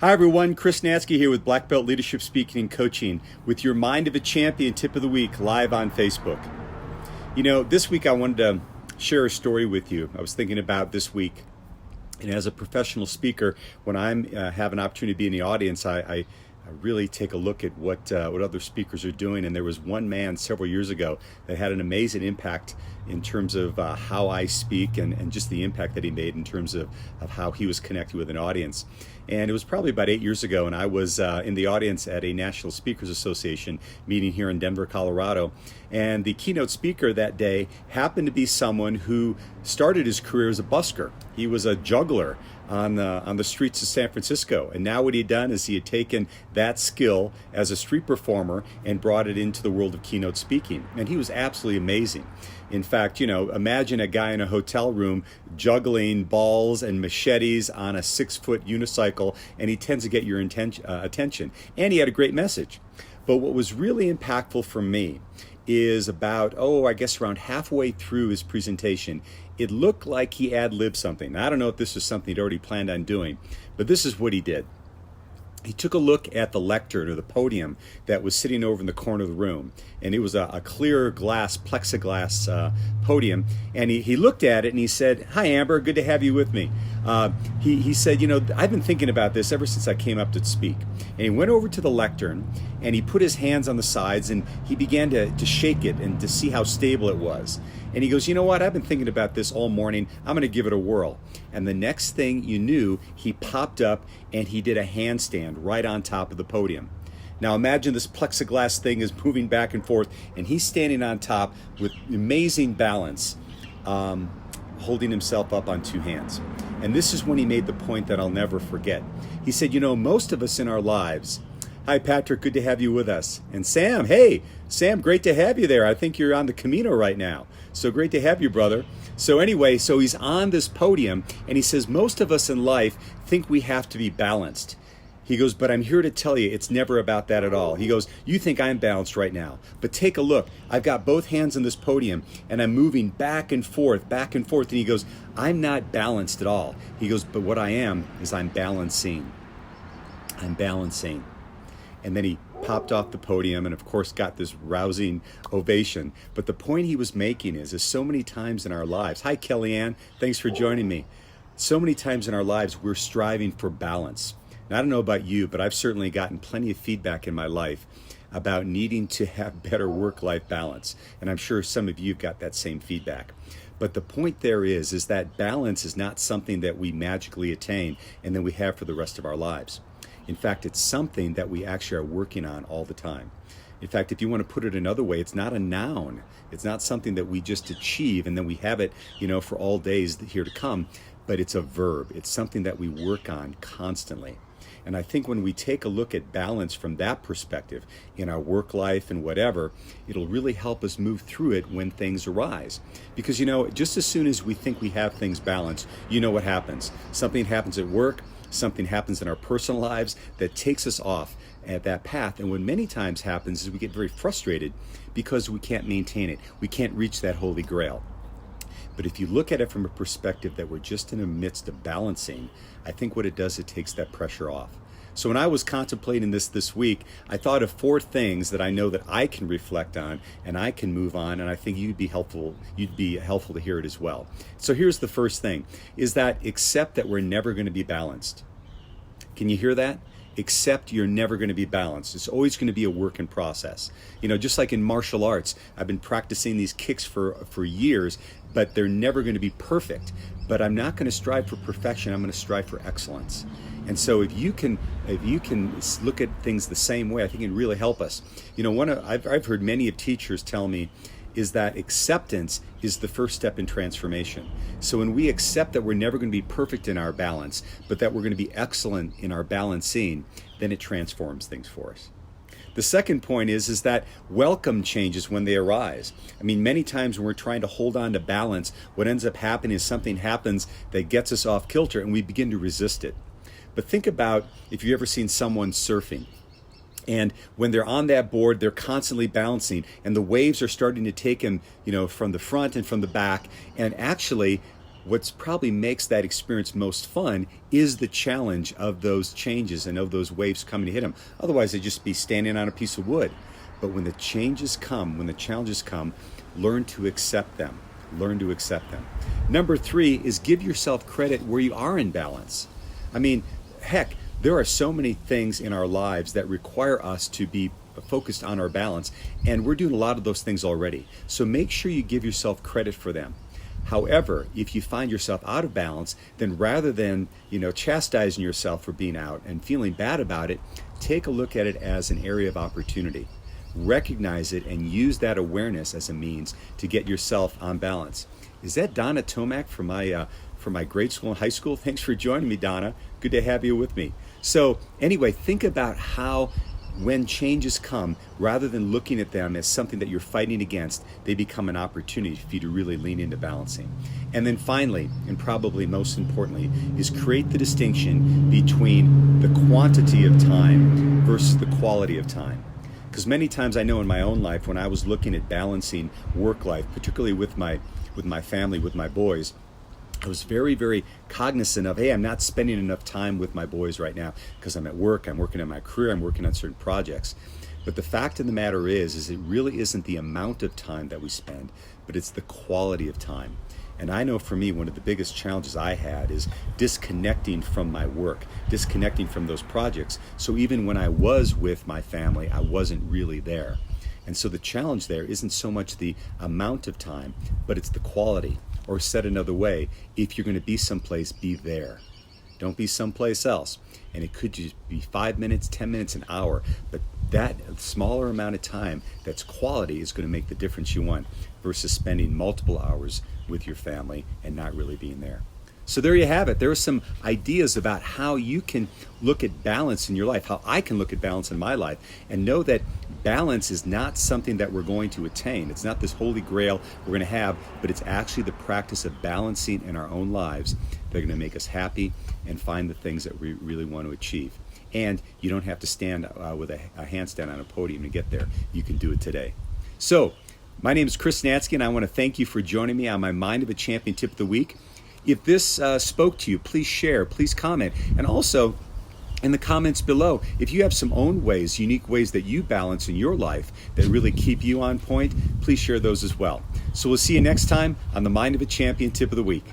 Hi everyone, Chris Natsky here with Black Belt Leadership Speaking and Coaching with your Mind of a Champion tip of the week live on Facebook. You know, this week I wanted to share a story with you. I was thinking about this week, and as a professional speaker, when I have an opportunity to be in the audience, I really take a look at what other speakers are doing. And there was one man several years ago that had an amazing impact in terms of how I speak and just the impact that he made in terms of how he was connecting with an audience. And it was probably about 8 years ago, and I was in the audience at a National Speakers Association meeting here in Denver, Colorado. And the keynote speaker that day happened to be someone who started his career as a busker. He was a juggler on the streets of San Francisco. And now what he had done is he had taken that skill as a street performer and brought it into the world of keynote speaking. And he was absolutely amazing. In fact, you know, imagine a guy in a hotel room juggling balls and machetes on a 6-foot unicycle, and he tends to get your attention. And he had a great message. But what was really impactful for me is about, I guess around halfway through his presentation, it looked like he ad-libbed something. I don't know if this was something he'd already planned on doing, but this is what he did. He took a look at the lectern or the podium that was sitting over in the corner of the room. And it was a clear glass, plexiglass podium. And he looked at it and he said, "Hi, Amber, good to have you with me." He said, "You know, I've been thinking about this ever since I came up to speak." And he went over to the lectern and he put his hands on the sides and he began to shake it and to see how stable it was. And he goes, "You know what? I've been thinking about this all morning. I'm going to give it a whirl." And the next thing you knew, he popped up and he did a handstand right on top of the podium. Now imagine this plexiglass thing is moving back and forth and he's standing on top with amazing balance, holding himself up on two hands. And this is when he made the point that I'll never forget. He said, "You know, most of us in our lives..." Hi, Patrick, good to have you with us. And Sam, hey, Sam, great to have you there. I think you're on the Camino right now. So great to have you, brother. So anyway, so he's on this podium and he says, most of us in life think we have to be balanced. He goes, "But I'm here to tell you it's never about that at all." He goes, "You think I'm balanced right now, but take a look. I've got both hands on this podium and I'm moving back and forth, back and forth." And he goes, "I'm not balanced at all." He goes, "But what I am is I'm balancing. I'm balancing." And then he popped off the podium and of course got this rousing ovation. But the point he was making is so many times in our lives, hi Kellyanne, thanks for joining me. So many times in our lives we're striving for balance. And I don't know about you, but I've certainly gotten plenty of feedback in my life about needing to have better work-life balance. And I'm sure some of you have got that same feedback. But the point there is that balance is not something that we magically attain and then we have for the rest of our lives. In fact, it's something that we actually are working on all the time. In fact, if you want to put it another way, it's not a noun. It's not something that we just achieve and then we have it, for all days here to come, but it's a verb. It's something that we work on constantly. And I think when we take a look at balance from that perspective in our work life and whatever, it'll really help us move through it when things arise. Because, just as soon as we think we have things balanced, you know what happens. Something happens at work, something happens in our personal lives that takes us off at that path. And what many times happens is we get very frustrated because we can't maintain it. We can't reach that holy grail. But if you look at it from a perspective that we're just in the midst of balancing, I think what it does, it takes that pressure off. So when I was contemplating this week, I thought of 4 things that I know that I can reflect on and I can move on, and I think you'd be helpful to hear it as well. So here's the first thing, is that accept that we're never going to be balanced. Can you hear that? Accept you're never going to be balanced. It's always going to be a work in process. Just like in martial arts, I've been practicing these kicks for years, but they're never going to be perfect. But I'm not going to strive for perfection. I'm going to strive for excellence. And so if you can look at things the same way, I think it can really help us. I've heard many of teachers tell me is that acceptance is the first step in transformation. So when we accept that we're never going to be perfect in our balance, but that we're going to be excellent in our balancing, then it transforms things for us. The second point is that welcome changes when they arise. I mean, many times when we're trying to hold on to balance, what ends up happening is something happens that gets us off kilter and we begin to resist it. But think about if you've ever seen someone surfing. And when they're on that board, they're constantly balancing, and the waves are starting to take them, from the front and from the back. And actually, what's probably makes that experience most fun is the challenge of those changes and of those waves coming to hit them. Otherwise, they'd just be standing on a piece of wood. But when the changes come, when the challenges come, learn to accept them. Learn to accept them. Number 3 is give yourself credit where you are in balance. I mean, heck, there are so many things in our lives that require us to be focused on our balance, and we're doing a lot of those things already. So make sure you give yourself credit for them. However, if you find yourself out of balance, then rather than, chastising yourself for being out and feeling bad about it, take a look at it as an area of opportunity. Recognize it and use that awareness as a means to get yourself on balance. Is that Donna Tomac from my grade school and high school? Thanks for joining me, Donna. Good to have you with me. So anyway, think about how when changes come, rather than looking at them as something that you're fighting against, they become an opportunity for you to really lean into balancing. And then finally, and probably most importantly, is create the distinction between the quantity of time versus the quality of time. Because many times I know in my own life, when I was looking at balancing work life, particularly with my family, with my boys, I was very, very cognizant of, hey, I'm not spending enough time with my boys right now because I'm at work, I'm working on my career, I'm working on certain projects. But the fact of the matter is it really isn't the amount of time that we spend, but it's the quality of time. And I know for me, one of the biggest challenges I had is disconnecting from my work, disconnecting from those projects. So even when I was with my family, I wasn't really there. And so the challenge there isn't so much the amount of time, but it's the quality. Or said another way, if you're going to be someplace, be there. Don't be someplace else. And it could just be 5 minutes, 10 minutes, an hour. But that smaller amount of time that's quality is going to make the difference you want versus spending multiple hours with your family and not really being there. So there you have it. There are some ideas about how you can look at balance in your life, how I can look at balance in my life, and know that balance is not something that we're going to attain. It's not this holy grail we're going to have, but it's actually the practice of balancing in our own lives that are going to make us happy and find the things that we really want to achieve. And you don't have to stand with a handstand on a podium to get there. You can do it today. So, my name is Chris Natsky, and I want to thank you for joining me on my Mind of a Champion Tip of the Week. If this spoke to you, please share, please comment. And also, in the comments below, if you have some own ways, unique ways that you balance in your life that really keep you on point, please share those as well. So we'll see you next time on the Mind of a Champion Tip of the Week.